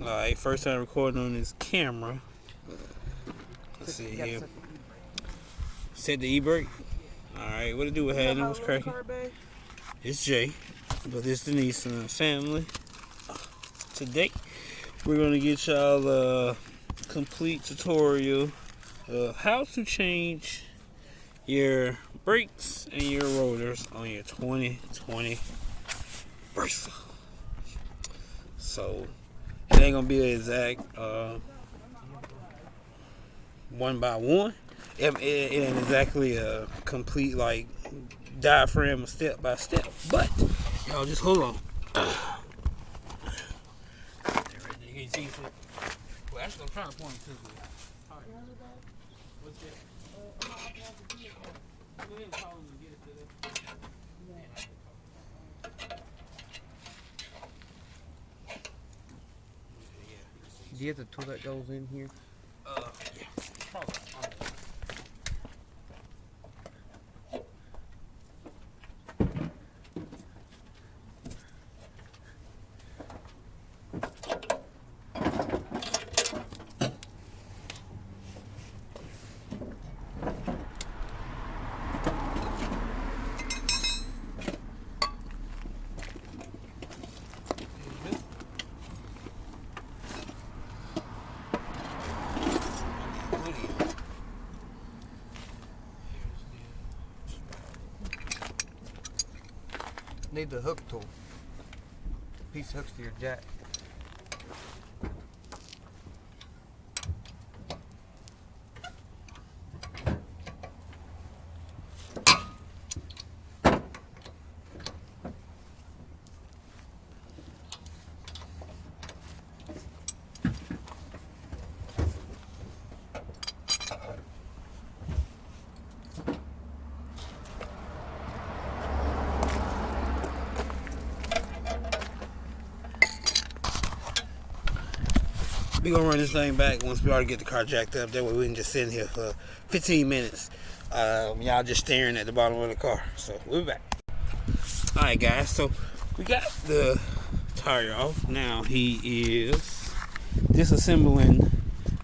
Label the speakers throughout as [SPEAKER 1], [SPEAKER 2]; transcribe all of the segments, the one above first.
[SPEAKER 1] Alright, first time recording on this camera. Let's see here. Set the e-brake. Alright, what it do with having what's cracking? It's Jay, but this the Nissan family. Today, we're gonna get y'all a complete tutorial of how to change your brakes and your rotors on your 2020 Brakes. So it ain't gonna be an exact one by one. It ain't exactly a complete like diaphragm of step by step, but y'all just hold on. You can see it. Well, actually, I'm trying to point to the. What's that? Go ahead and call him and get it to them.
[SPEAKER 2] Do you have the tool that goes in here?
[SPEAKER 1] Yeah, probably.
[SPEAKER 2] Need the hook tool. Piece hooks to your jack.
[SPEAKER 1] We gonna run this thing back once we already get the car jacked up. That way we can just sit in here for 15 minutes. Y'all just staring at the bottom of the car. So we'll be back. Alright guys, so we got the tire off. Now he is disassembling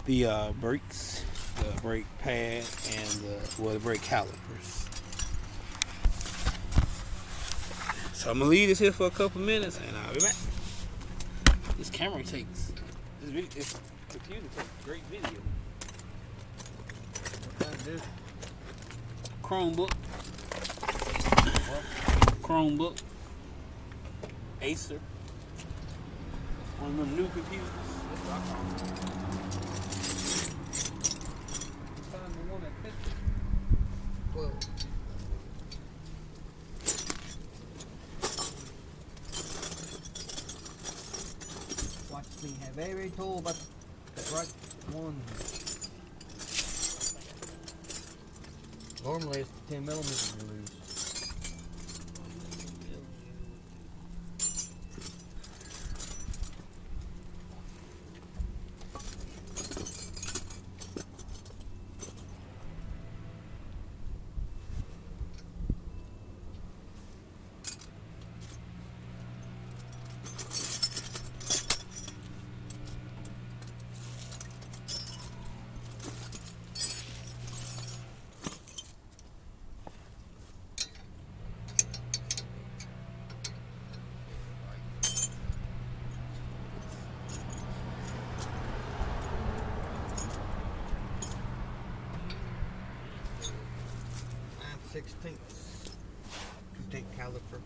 [SPEAKER 1] the brakes, the brake pad, and the brake calipers. So I'm gonna leave this here for a couple minutes and I'll be back. This camera takes this computer takes great video. Chromebook, Acer, one of them new computers. That's what I call them. Find the one that fits.
[SPEAKER 2] Well, watch me have every tool but the right one. Normally it's 10 millimeters you lose. Sixteenths. Take caliper.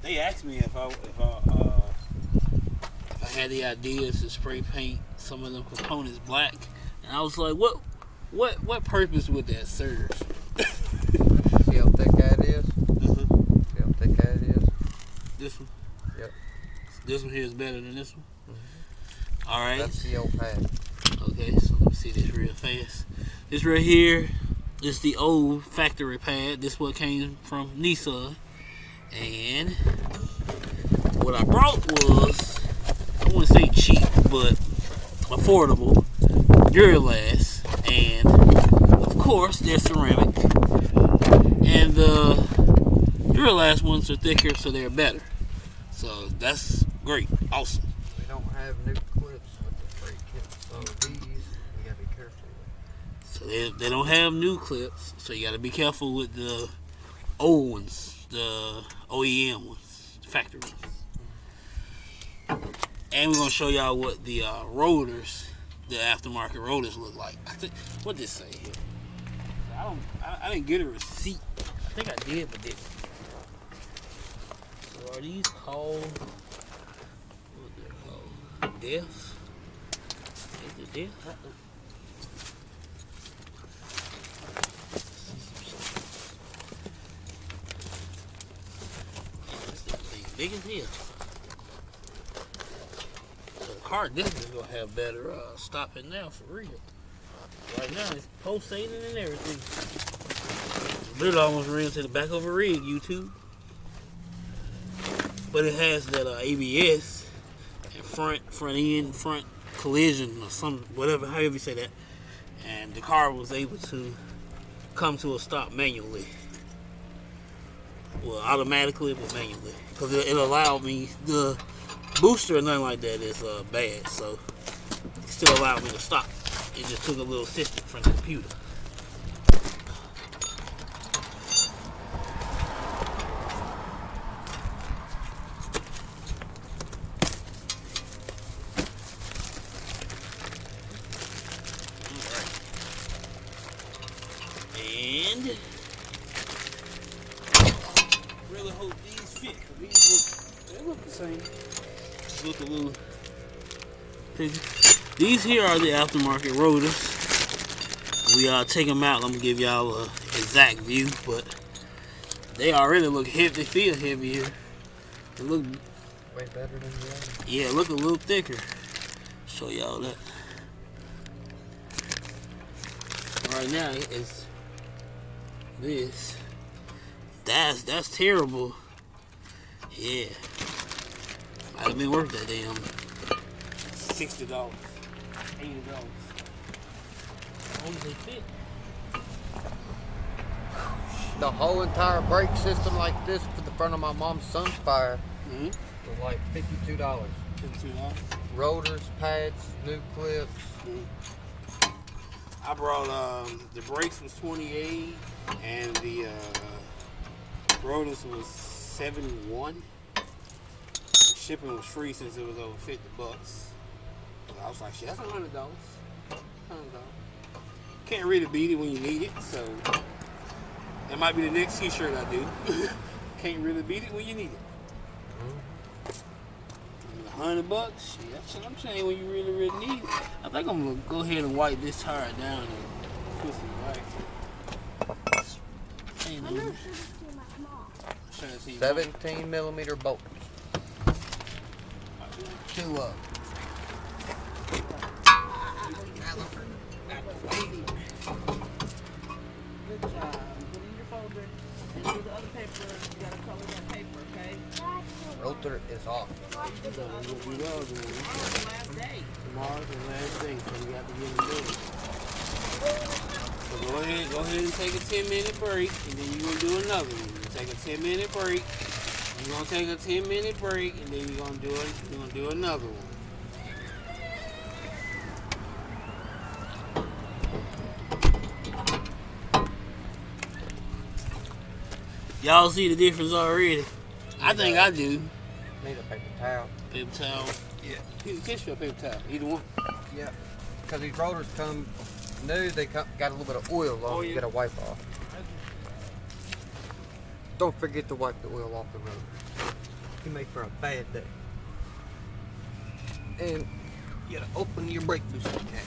[SPEAKER 1] They asked me if I had the idea to spray paint some of the components black, and I was like, what purpose would that serve?
[SPEAKER 2] See how thick that is? See how thick that is?
[SPEAKER 1] This one?
[SPEAKER 2] Yep.
[SPEAKER 1] This one here is better than this one? All right.
[SPEAKER 2] That's the old pad.
[SPEAKER 1] Okay, so let me see this real fast. This right here is the old factory pad. This what came from Nissan. And what I brought was, I wouldn't say cheap, but affordable Duralast. And of course, they're ceramic. And the Duralast ones are thicker, so they're better. So that's great. Awesome.
[SPEAKER 2] We don't have new clips with the brake kit, so these we gotta be careful with.
[SPEAKER 1] So they don't have new clips, so you gotta be careful with the old ones, the OEM ones, the factory ones. And we're gonna show y'all what the rotors, the aftermarket rotors look like. I think, what did it say here? I didn't get a receipt. I think I did, but didn't. So are these called, what they're called? Deaths? Is it death? Big as hell. So the car definitely gonna have better stopping now for real. Right now it's pulsating and everything. Literally almost ran to the back of a rig, YouTube. But it has that ABS and front collision or some whatever, however you say that. And the car was able to come to a stop manually. Well, automatically, but manually, because it allowed me, the booster or nothing like that is bad, so it still allowed me to stop. It just took a little assistance from the computer. And really hope these fit, because they look the same. Just look a little piggy. These here are the aftermarket rotors. We take them out. I'm gonna give y'all an exact view, but they already look heavy. They feel heavier. They look
[SPEAKER 2] way better than the other.
[SPEAKER 1] Yeah, look a little thicker. Show y'all that. Right now it's this. That's terrible. Yeah. Might have been worth that damn $60, $80. As long as they fit.
[SPEAKER 2] The whole entire brake system like this for the front of my mom's Sunfire was like $52.
[SPEAKER 1] $52.
[SPEAKER 2] Rotors, pads, new clips.
[SPEAKER 1] I brought the brakes was $28 and the rotors was $71. Shipping was free since it was over $50. So I was like, shit, that's $100. Can't really beat it when you need it, so that might be the next t-shirt I do. Can't really beat it when you need it. $100, shit, that's what I'm saying, when you really, really need it. I think I'm gonna go ahead and wipe this tire down and put some wax. Ain't no
[SPEAKER 2] 17mm bolts. 2 up.
[SPEAKER 3] Good job. Put in your folder and do the other paper. You gotta color that paper, okay?
[SPEAKER 2] Rotor is off.
[SPEAKER 1] Last
[SPEAKER 3] day.
[SPEAKER 1] Tomorrow's the last day, so we got to get it done. So go ahead and take a 10-minute break, and then you're gonna do another one. You take a 10-minute break. You're gonna take a 10-minute break, and then you're gonna do another one. Y'all see the difference already? I think I do.
[SPEAKER 2] Need a paper towel.
[SPEAKER 1] Paper towel. Yeah. Piece of tissue or paper towel? Either one.
[SPEAKER 2] Yeah. Because these rotors come new, they got a little bit of oil on them. You gotta wipe off. Don't forget to wipe the oil off the rotor. You make for a bad day. And you gotta open your brake booster cap.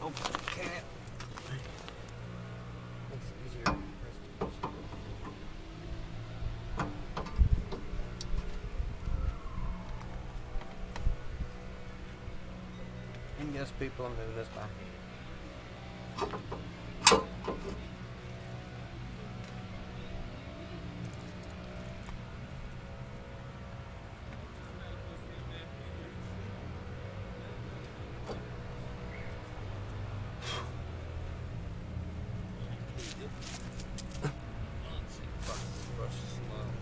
[SPEAKER 2] Okay. Makes it easier to press the button. And yes, people, I'm doing this time.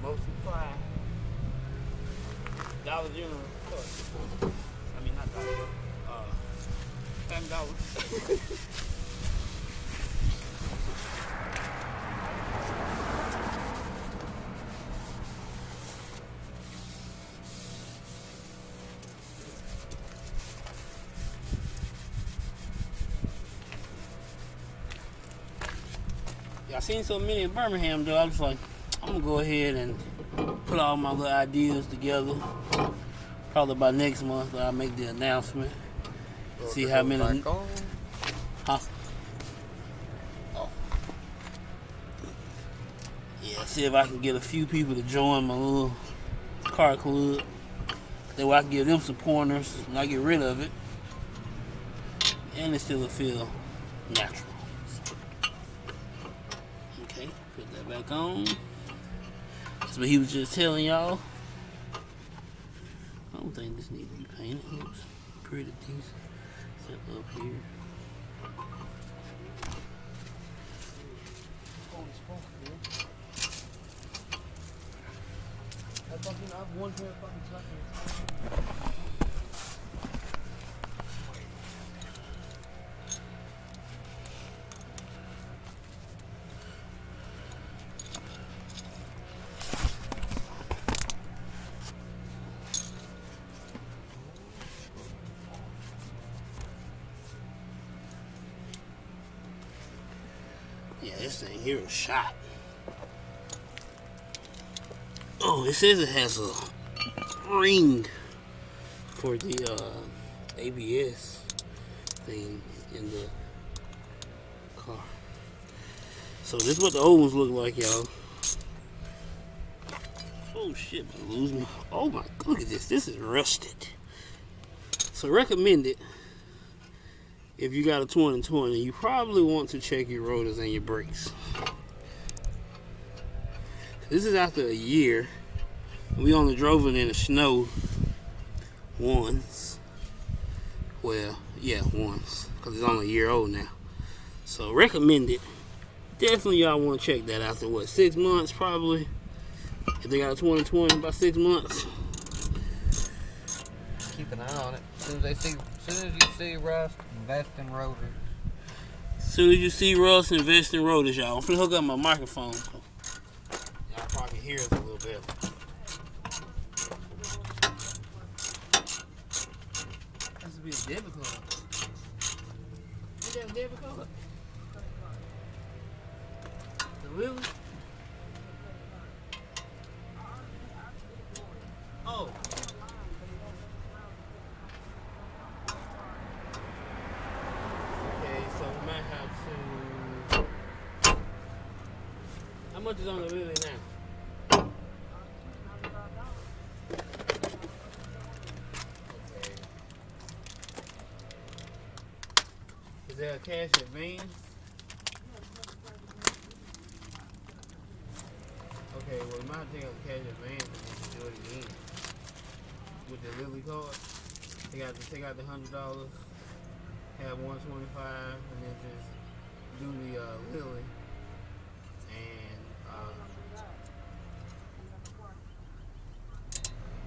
[SPEAKER 1] Multiply. Dollar General. I mean, not Dollar General. $10. I seen so many in Birmingham though, I was like, I'm gonna go ahead and put all my little ideas together. Probably by next month I'll make the announcement. See how many. Huh? Oh. Yeah, see if I can get a few people to join my little car club. That way I can give them some pointers when I get rid of it. And it still will feel natural. Okay, put that back on. That's what he was just telling y'all. I don't think this needs to be painted. It looks pretty decent. Set up here.
[SPEAKER 2] I've one pair of fucking tuckers.
[SPEAKER 1] Yeah, this thing here is shot. Oh, it says it has a ring for the ABS thing in the car. So this is what the old ones look like, y'all. Oh shit, I'm losing my. Oh my, look at this. This is rusted. So recommended. If you got a 2020, you probably want to check your rotors and your brakes. This is after a year. We only drove it in the snow once. Well, yeah, once. Because it's only a year old now. So recommended. Definitely y'all want to check that after what, 6 months probably. If they got a 2020 about 6 months.
[SPEAKER 2] Keep an eye on it. As soon as you see rust, invest in rotors.
[SPEAKER 1] As soon as you see rust, invest in rotors, y'all. I'm finna hook up my microphone. Y'all probably hear us a little bit. This would be a debit card. Is that a debit card? Really? Oh. Okay, so we might have to. How much is on the Lily now? Okay. Is there a cash advance? Okay, well, we might have to take out the cash advance and then do it again. With the Lily card. take out the $100, have 125, and then just do the lily. And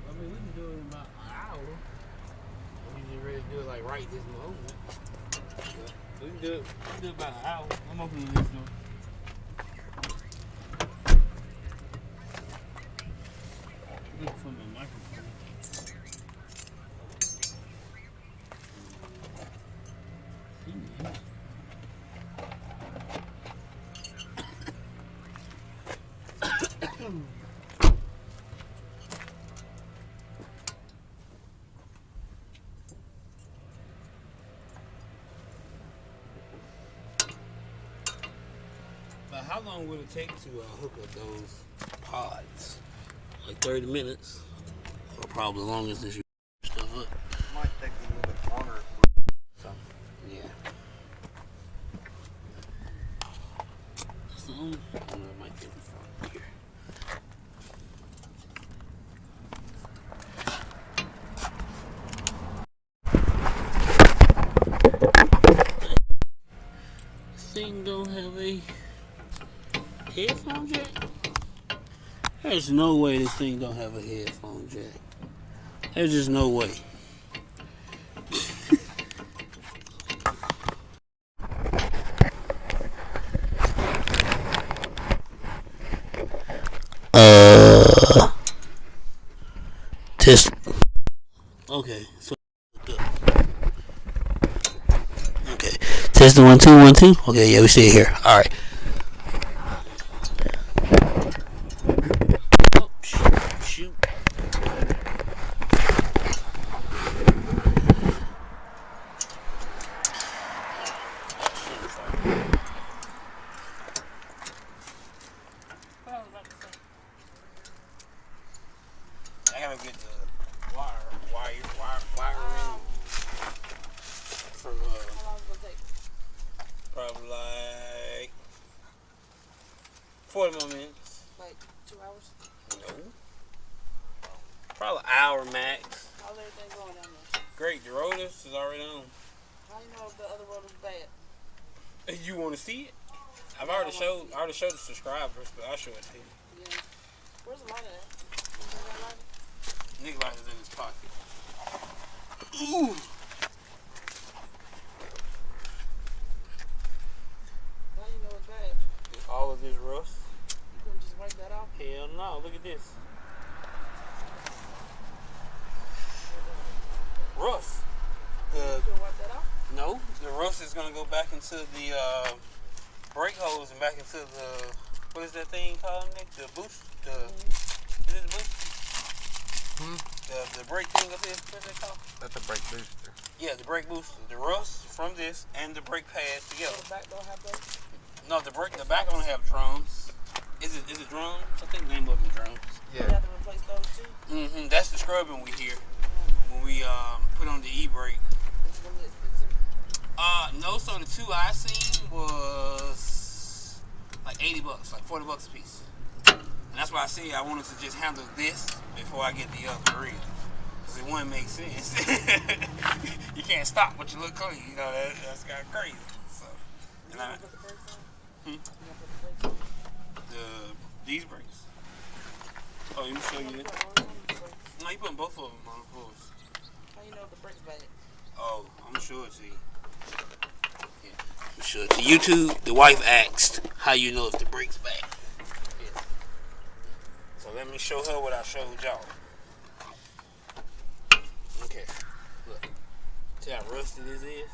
[SPEAKER 1] I mean, we can do it in about an hour. We just ready to do it like right this moment. But we can do it about an hour. I'm opening this door. Look for my microphone. But how long would it take to hook up those pods? Like 30 minutes? Or probably longer since you stuff up.
[SPEAKER 2] Might take a little bit longer.
[SPEAKER 1] Yeah. That's the only. I don't know, it might be from here. This thing don't have a headphone jack? There's no way this thing don't have a headphone jack. There's just no way. Test. Okay, so okay. Testing 1 2 1 2. Okay, yeah, we see it here. All right. Oh, shoot. I gotta get the wiring from
[SPEAKER 3] How long is it gonna take?
[SPEAKER 1] probably like 40 more minutes.
[SPEAKER 3] Like 2 hours?
[SPEAKER 1] No. Probably an hour max.
[SPEAKER 3] How's everything going down there?
[SPEAKER 1] Great, the rotors is already on.
[SPEAKER 3] How you know if the other road is bad?
[SPEAKER 1] You want to see it? I already showed the subscribers, but I'll show it to you.
[SPEAKER 3] Yeah. Where's the lighter at? Is there that lighter?
[SPEAKER 1] Nigga light is in his pocket. Ooh.
[SPEAKER 3] How you know it's bad?
[SPEAKER 1] All of this rust.
[SPEAKER 3] You couldn't just wipe that off?
[SPEAKER 1] Hell no, look at this. Rust.
[SPEAKER 3] You couldn't wipe that off?
[SPEAKER 1] No, the rust is gonna go back into the brake hose and back into the, what is that thing called, Nick? The boost? Is it the boost? The brake thing up here, what's that called?
[SPEAKER 2] That's a brake booster.
[SPEAKER 1] Yeah, the brake booster. The rust from this and the brake pads together.
[SPEAKER 3] So the back don't have those?
[SPEAKER 1] No, the back only have drums. Is it drums? I think the name of them drums.
[SPEAKER 3] You have to replace those too?
[SPEAKER 1] That's the scrubbing we hear when we put on the e-brake.
[SPEAKER 3] It's gonna be expensive?
[SPEAKER 1] No, so the two I seen was like $80, like $40 a piece. And that's why I said I wanted to just handle this before I get the other real. Because it wouldn't make sense. You can't stop but you look clean. You know, that's kind of crazy. So,
[SPEAKER 3] You
[SPEAKER 1] and
[SPEAKER 3] gonna put the brakes on? You gonna put the brakes on?
[SPEAKER 1] these brakes. Oh, let me show you this. No, you putting both of them on, of course.
[SPEAKER 3] How you know if the brake's bad?
[SPEAKER 1] Oh, I'm gonna show it to you. Yeah, I'm sure to YouTube. The wife asked, "How you know if the brake's bad?" Yeah. So let me show her what I showed y'all. Okay, look. See how rusty this is?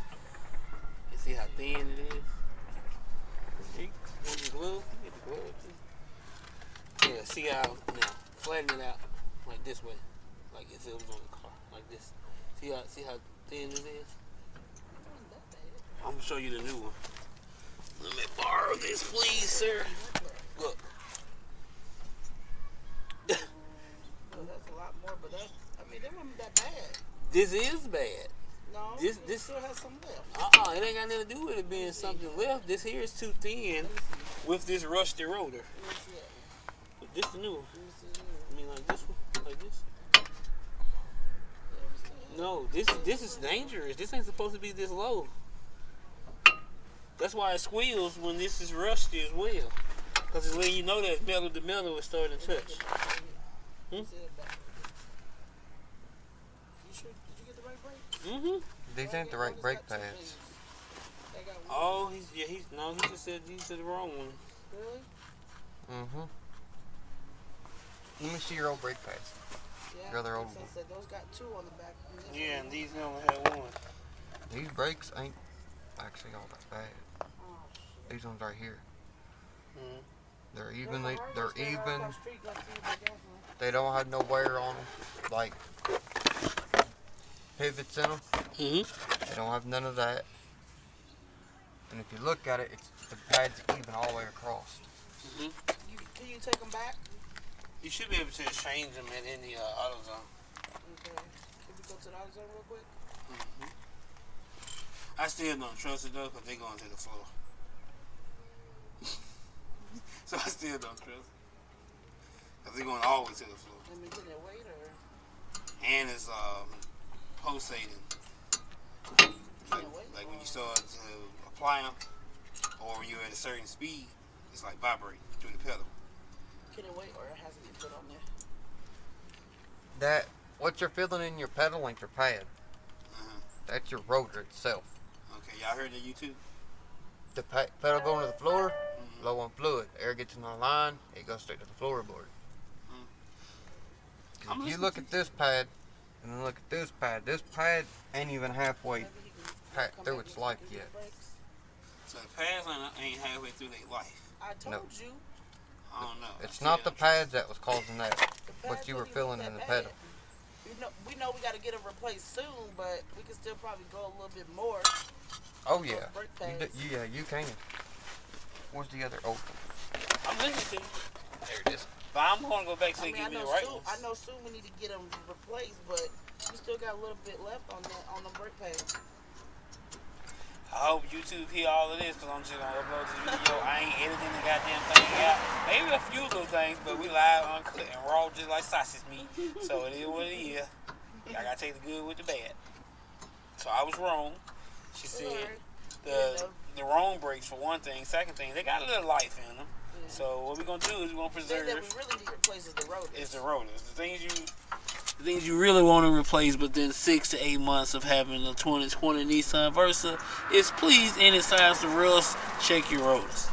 [SPEAKER 1] You see how thin it is? See? Get the glove. Get the glove too. Yeah. See how now flatten it out like this way, like if it was on the car, like this. See how thin this is? I'm gonna show you the new one. Let me borrow this, please, sir. Look.
[SPEAKER 3] Well, that's a lot more, but that, I mean, that wasn't that bad.
[SPEAKER 1] This is bad.
[SPEAKER 3] No,
[SPEAKER 1] This
[SPEAKER 3] still has some left.
[SPEAKER 1] It ain't got nothing to do with it being something left. This here is too thin with this rusty rotor.
[SPEAKER 3] Let me see it.
[SPEAKER 1] But this the new one.
[SPEAKER 3] Let me see it.
[SPEAKER 1] I mean, like this one, like this.
[SPEAKER 3] Yeah, let me see it.
[SPEAKER 1] No, No, this is dangerous. This ain't supposed to be this low. That's why it squeals when this is rusty as well. Because it's letting you know that metal to metal is starting to touch.
[SPEAKER 3] You sure? Did you get the right brake?
[SPEAKER 1] Mm-hmm.
[SPEAKER 2] These ain't the right brake pads.
[SPEAKER 1] Oh, he just said the wrong one.
[SPEAKER 3] Really?
[SPEAKER 2] Mm-hmm. Let me see your old brake pads.
[SPEAKER 3] Yeah.
[SPEAKER 2] Your other old one.
[SPEAKER 3] Said those got 2 on the back.
[SPEAKER 1] Yeah, and these only have 1.
[SPEAKER 2] These brakes ain't actually all that bad.
[SPEAKER 3] Oh, shit.
[SPEAKER 2] These ones right here.
[SPEAKER 1] Mm-hmm.
[SPEAKER 2] They're even.
[SPEAKER 3] Street, go see what they got for 'em.
[SPEAKER 2] They don't have no wear on them, like pivots in them.
[SPEAKER 1] Mm-hmm.
[SPEAKER 2] They don't have none of that. And if you look at it, the pad's even all the way across.
[SPEAKER 1] Mm-hmm.
[SPEAKER 3] Can you take them back?
[SPEAKER 1] You should be able to change them at any AutoZone.
[SPEAKER 3] Okay. Can we go to the AutoZone real quick?
[SPEAKER 1] Mm-hmm. I still don't trust it though, because they're going to the floor. So I still don't trust it. Because they're going all the way to the floor.
[SPEAKER 3] Let me get that weight or?
[SPEAKER 1] And it's pulsating. Like when you start to apply them, or when you're at a certain speed, it's like vibrating through the pedal.
[SPEAKER 3] Can it wait or it has to be put on there?
[SPEAKER 2] That what you're feeling in your pedal ain't your pad.
[SPEAKER 1] Uh-huh.
[SPEAKER 2] That's your rotor itself.
[SPEAKER 1] Okay, y'all heard that YouTube?
[SPEAKER 2] The pedal going to the floor, low on fluid. Air gets in the line, it goes straight to the floorboard. If you look at this pad and then look at this pad ain't even halfway through its life yet.
[SPEAKER 1] So the pads ain't halfway through their life.
[SPEAKER 3] I told you.
[SPEAKER 1] I don't know.
[SPEAKER 2] It's not the pads that was causing that. What you were feeling in the pedal.
[SPEAKER 3] We know we got to get them replaced soon, but we can still probably go a little bit more.
[SPEAKER 2] Oh yeah.
[SPEAKER 3] Brake pads.
[SPEAKER 2] You can. Where's the other old one?
[SPEAKER 1] I'm listening to you. There it is. But I'm going to go back to give me the right ones.
[SPEAKER 3] I know soon we need to get them replaced, but we still got a little bit left on the brake pads.
[SPEAKER 1] I hope YouTube hear all of this, because I'm just going to upload this video. I ain't editing the goddamn thing out. Maybe a few little things, but we live, uncut, and raw just like sausage meat. So it is what it is. I got to take the good with the bad. So I was wrong. She said the wrong brakes for one thing. Second thing, they got a little life in them. Yeah. So what we're going to do is we're going to preserve.
[SPEAKER 3] The thing that we really need to replace is the rotors.
[SPEAKER 1] It's the rotors. The things you really want to replace within 6 to 8 months of having a 2020 Nissan Versa is please, anytime to rust, check your rotors.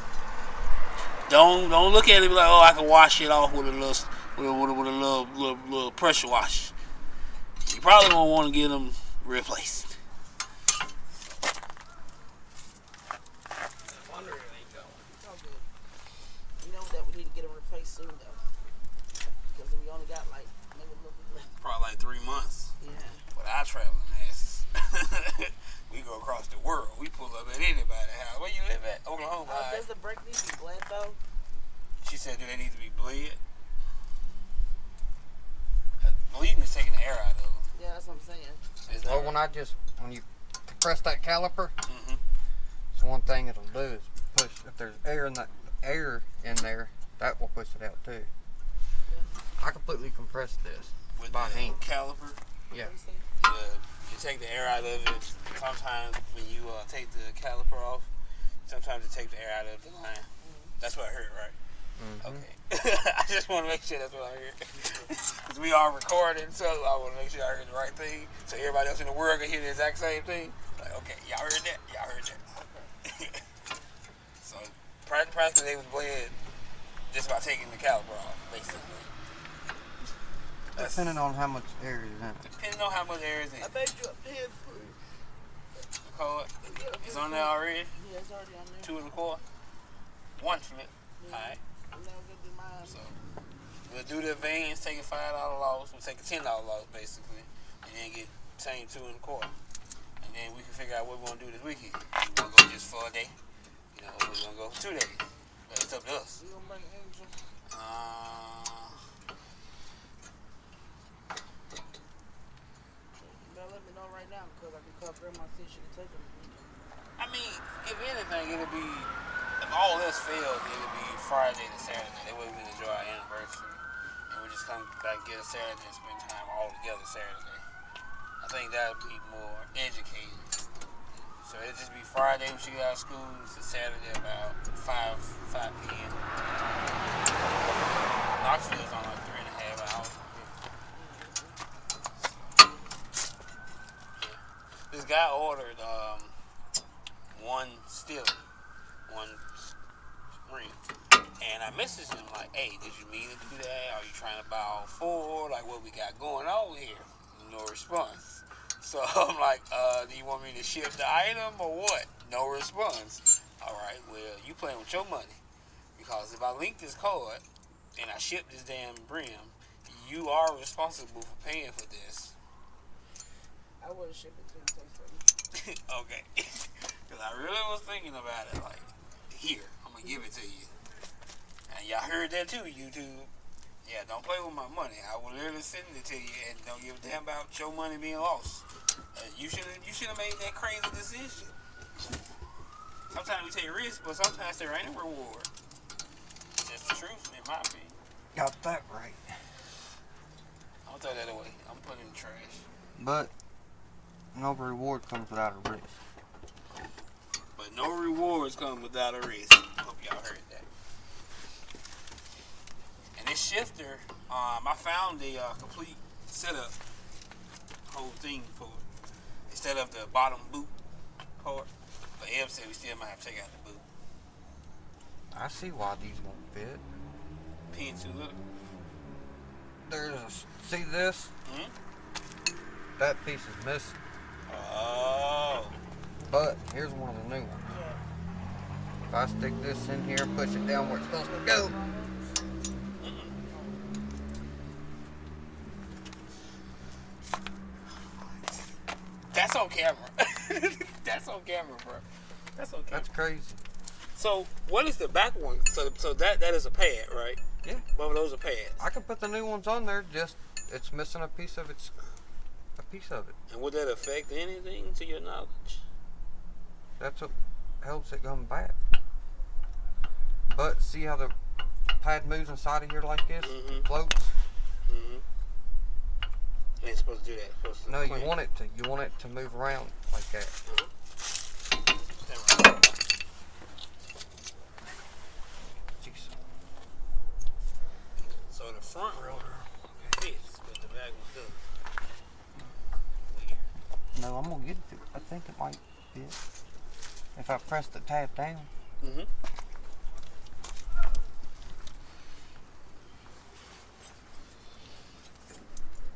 [SPEAKER 1] Don't look at it and be like, oh, I can wash it off with a little pressure wash. You probably don't want to get them replaced.
[SPEAKER 3] Soon though, because we only got like maybe a little bit left.
[SPEAKER 1] Probably like 3 months.
[SPEAKER 3] Yeah.
[SPEAKER 1] But our traveling asses, we go across the world. We pull up at anybody's house. Where you live at? Oklahoma.
[SPEAKER 3] Does the brake need to be bled though?
[SPEAKER 1] She said, do they need to be bled? Bleeding is taking the air out of them.
[SPEAKER 3] Yeah, that's what I'm saying.
[SPEAKER 2] Well, when you compress that caliper, so one thing it'll do is push. If there's air in there. That will push it out too. I completely compressed this
[SPEAKER 1] with
[SPEAKER 2] by
[SPEAKER 1] the
[SPEAKER 2] hand.
[SPEAKER 1] Caliper.
[SPEAKER 2] Yeah.
[SPEAKER 1] You take the air out of it. Sometimes when you take the caliper off, sometimes it takes the air out of the line. That's what I heard, right? Okay. I just want to make sure that's what I heard. Because we are recording, so I want to make sure I heard the right thing, so everybody else in the world can hear the exact same thing. Like, okay, y'all heard that? Y'all heard that? So practically they was bled just by taking the caliper off, basically.
[SPEAKER 2] Depending on how much air is in it.
[SPEAKER 1] Depending on how much air is in it.
[SPEAKER 3] I made you a pen, please.
[SPEAKER 1] The code? It's on there already?
[SPEAKER 3] Yeah, it's already on there.
[SPEAKER 1] 2 1/4? 1 flip.
[SPEAKER 3] Yeah.
[SPEAKER 1] Alright.
[SPEAKER 3] I'm now gonna do mine.
[SPEAKER 1] So we'll do the advance, take a $5 loss. We'll take a $10 loss basically, and then get same 2 1/4. And then we can figure out what we're gonna do this weekend. We're gonna go just for a day. You know, we're gonna go for 2 days. But it's up to us.
[SPEAKER 3] You gonna bring Angel? Let me know right now, because I can call Grandma and see if she can take them.
[SPEAKER 1] I mean, if anything, it'll be, if all else fails, it'll be Friday to Saturday. That way we can enjoy our anniversary. And we just come back, get a Saturday and spend time all together Saturday. I think that would be more educated. So it'd just be Friday when she got out of school to Saturday about 5 p.m. Knoxville's on like 3.5 hours. Yeah. This guy ordered one Stilly, one ring. And I messaged him like, hey, did you mean to do that? Are you trying to buy all four? Like, what we got going on here? No response. So I'm like, do you want me to ship the item or what? No response. All right, well, you playing with your money. Because if I link this card and I ship this damn brim, you are responsible for paying for this.
[SPEAKER 3] I wouldn't ship it to you, say something.
[SPEAKER 1] Okay. Because I really was thinking about it. Like, here, I'm going to give it to you. And y'all heard that too, YouTube. Yeah, don't play with my money. I will literally send it to you and don't give a damn about your money being lost. You should have made that crazy decision. Sometimes we take risks, but sometimes there ain't a reward. That's the truth, in my opinion.
[SPEAKER 2] Got that right.
[SPEAKER 1] I'll throw that away. I'm putting it in the trash.
[SPEAKER 2] But no reward comes without a risk.
[SPEAKER 1] But no rewards come without a risk. Hope y'all heard that. And this shifter, I found the complete setup, whole thing for it. Instead of the bottom boot part. But Eb said we still might have to take out the boot.
[SPEAKER 2] I see why these won't fit.
[SPEAKER 1] Pin too little.
[SPEAKER 2] See this?
[SPEAKER 1] Mm-hmm.
[SPEAKER 2] That piece is missing.
[SPEAKER 1] Oh.
[SPEAKER 2] But here's one of the new ones. If I stick this in here and push it down where it's supposed to go.
[SPEAKER 1] That's on camera. That's on camera, bro. That's on camera.
[SPEAKER 2] That's crazy.
[SPEAKER 1] So, what is the back one? So that is a pad, right?
[SPEAKER 2] Yeah.
[SPEAKER 1] Both of those are pads.
[SPEAKER 2] I can put the new ones on there, just it's missing a piece of it.
[SPEAKER 1] And would that affect anything to your knowledge?
[SPEAKER 2] That's what helps it come back. But see how the pad moves inside of here like this?
[SPEAKER 1] Mm-hmm.
[SPEAKER 2] Floats?
[SPEAKER 1] Mm-hmm. You ain't supposed to do that. It's supposed to
[SPEAKER 2] No,
[SPEAKER 1] clamp.
[SPEAKER 2] you want it to. You want it to move around like that.
[SPEAKER 1] Mm-hmm.
[SPEAKER 2] Jeez.
[SPEAKER 1] So the front rotor fits, but the back one doesn't. Weird.
[SPEAKER 2] No, I'm gonna get it to. I think it might fit. If I press the tab down.
[SPEAKER 1] Mm-hmm.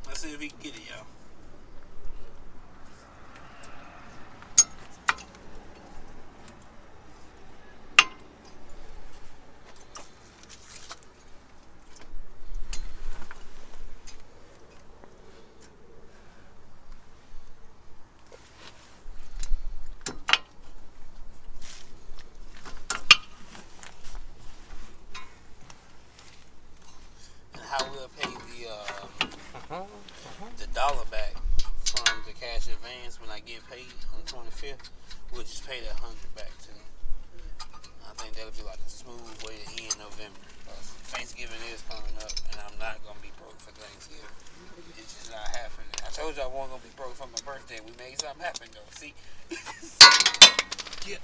[SPEAKER 1] Let's see if we can get it, y'all. And how we'll pay the dollar back from the cash advance when I get paid on the 25th. We'll just pay that 100 back to them. I think that'll be like a smooth way to end November. Thanksgiving is coming up, and I'm not gonna be broke for Thanksgiving. It's just not happening. I told you I wasn't gonna be broke for my birthday. We made something happen though. See? Yeah.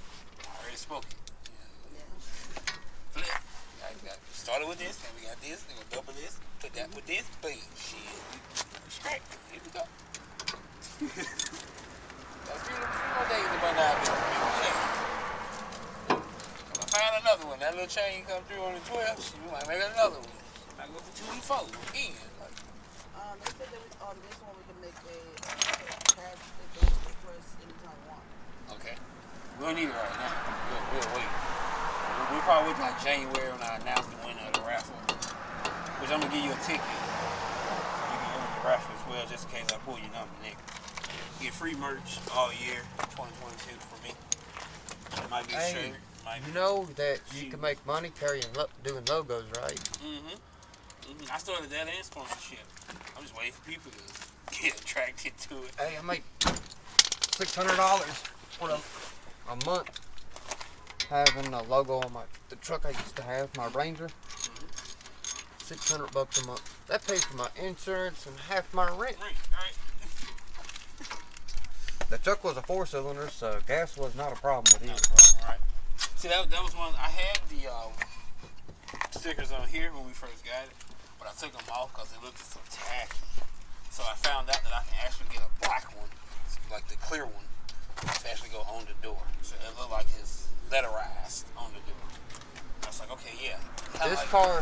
[SPEAKER 1] I already spoke it. Flip. I started with this, then we got this, then we double this, put that with this, boom. Shit. Straight. Here we go. Got a few more days about now. If I find another one, that little chain come through on the 12th, we might make another one. Might go for 2 E4 again. Like,
[SPEAKER 3] They said that on this one we can make a cash advance request anytime we want.
[SPEAKER 1] okay. We don't need it right now. We'll wait. We'll probably wait till like January when I announce the winner of the raffle. Which I'm gonna give you a ticket. So you can use the raffle as well, just in case I pull your number, nigga. You get free merch all year, 2022 for me. It might be a shirt.
[SPEAKER 2] You know that you can make money doing logos, right?
[SPEAKER 1] Mm-hmm. I started that and sponsorship. I'm just waiting for people to get attracted to it.
[SPEAKER 2] Hey, I make $600 for a month having a logo on the truck I used to have, my Ranger. $600 a month. That pays for my insurance and half my rent.
[SPEAKER 1] Right.
[SPEAKER 2] The truck was a 4-cylinder, so gas was not a problem with
[SPEAKER 1] Not
[SPEAKER 2] it.
[SPEAKER 1] a problem, right? See, that was one. I had the stickers on here when we first got it, but I took them off because it looked so tacky. So I found out that I can actually get a black one, like the clear one, to actually go on the door. So it looked like it's letterized on the door. I was like, okay, yeah.
[SPEAKER 2] This car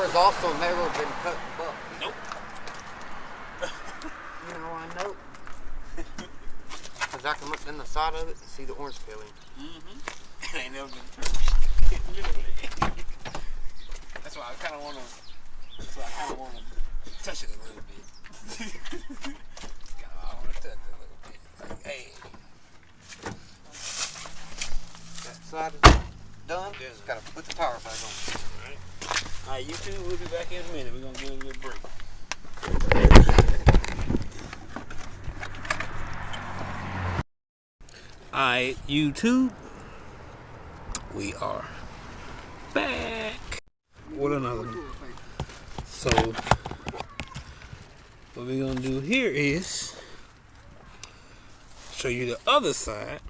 [SPEAKER 2] has also never been cut up.
[SPEAKER 1] Nope.
[SPEAKER 2] You know, I know. Because I can look in the side of it and see the orange peeling.
[SPEAKER 1] Mm-hmm. It ain't never been touched. That's why I kind of want to. Touch it a little bit. I want to touch it a little bit. Like, hey.
[SPEAKER 2] That side is done. Just got to put the power back on.
[SPEAKER 1] Alright, you two, we'll be back in a minute. We're going to give it a little break. Alright, YouTube, we are back with another one. So, what we're going to do here is show you the other side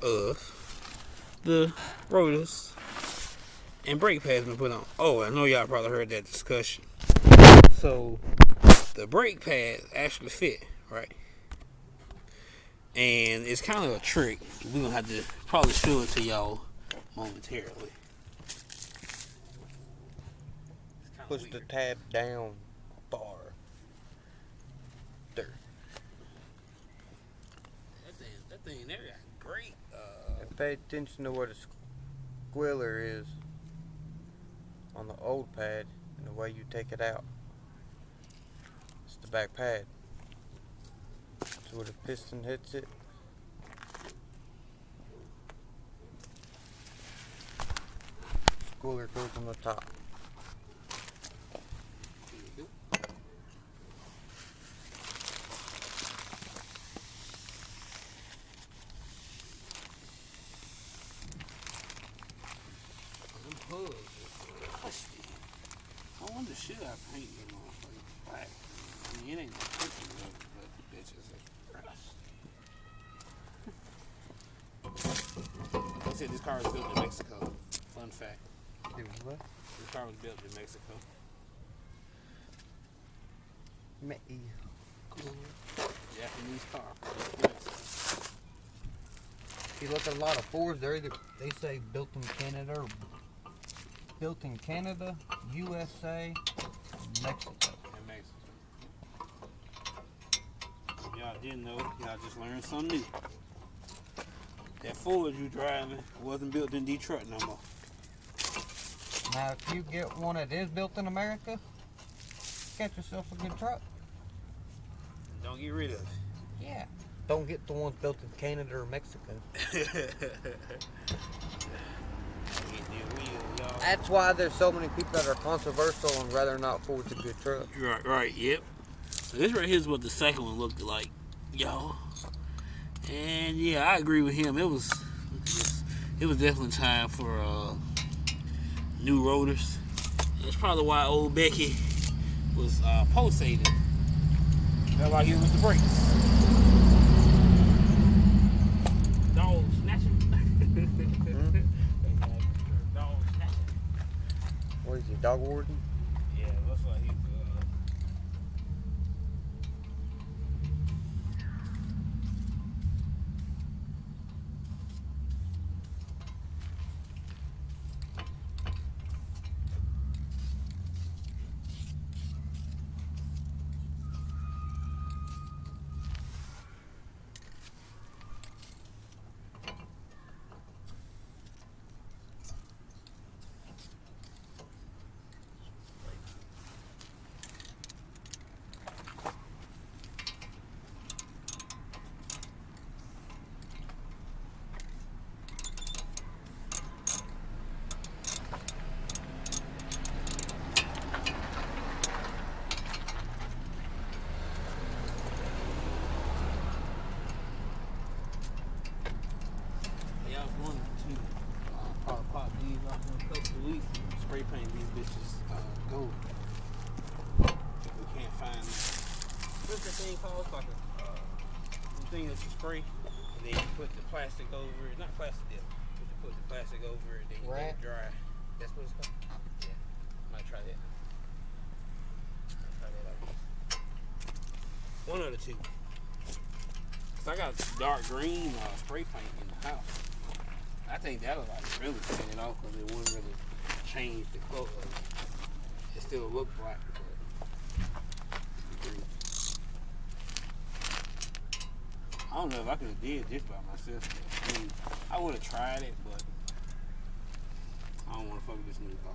[SPEAKER 1] of the rotors and brake pads been put on. Oh, I know y'all probably heard that discussion. So, the brake pads actually fit, right? And it's kind of a trick. We're going to have to probably show it to y'all momentarily.
[SPEAKER 2] Push the tab down far. There.
[SPEAKER 1] That thing there got great.
[SPEAKER 2] Pay attention to where the squealer is on the old pad and the way you take it out. It's the back pad. So where the piston hits it. Squealer goes on the top.
[SPEAKER 1] I wonder, should I paint them motherfuckers black? I mean, it ain't no picture of it, but bitches are They said this car was built in Mexico. Fun fact.
[SPEAKER 2] It was what?
[SPEAKER 1] This car was built in Mexico. Japanese car. Mexico.
[SPEAKER 2] If you look at a lot of Fords, they say built in Canada or built in Canada, USA, Mexico.
[SPEAKER 1] In Mexico. Y'all didn't know, y'all just learned something new. That Ford you driving wasn't built in Detroit no more.
[SPEAKER 2] Now, if you get one that is built in America, get yourself a good truck.
[SPEAKER 1] Don't get rid of it.
[SPEAKER 2] Yeah. Don't get the ones built in Canada or Mexico. That's why there's so many people that are controversial and rather not Ford's a good truck.
[SPEAKER 1] Right, yep. So this right here is what the second one looked like, y'all. And yeah, I agree with him. It was definitely time for new rotors. That's probably why old Becky was pulsating. Felt like it was the brakes. Dog snatching. Dog snatching.
[SPEAKER 2] What is he, dog warden?
[SPEAKER 1] Yeah, looks like he's spray paint these bitches gold. We can't find that what's the thing called? It's like the thing that you spray, and then you put the plastic over it. Not plastic dip, but you put the plastic over it, then you let it dry. That's what it's called? Yeah. Might try that. Try that out. One of the two. Cause I got dark green spray paint in the house. I think that'll like really set it off because it wouldn't really change the color. It still look black, but green. I don't know if I could have did this by myself. I mean, I would have tried it, but I don't want to fuck with this new car.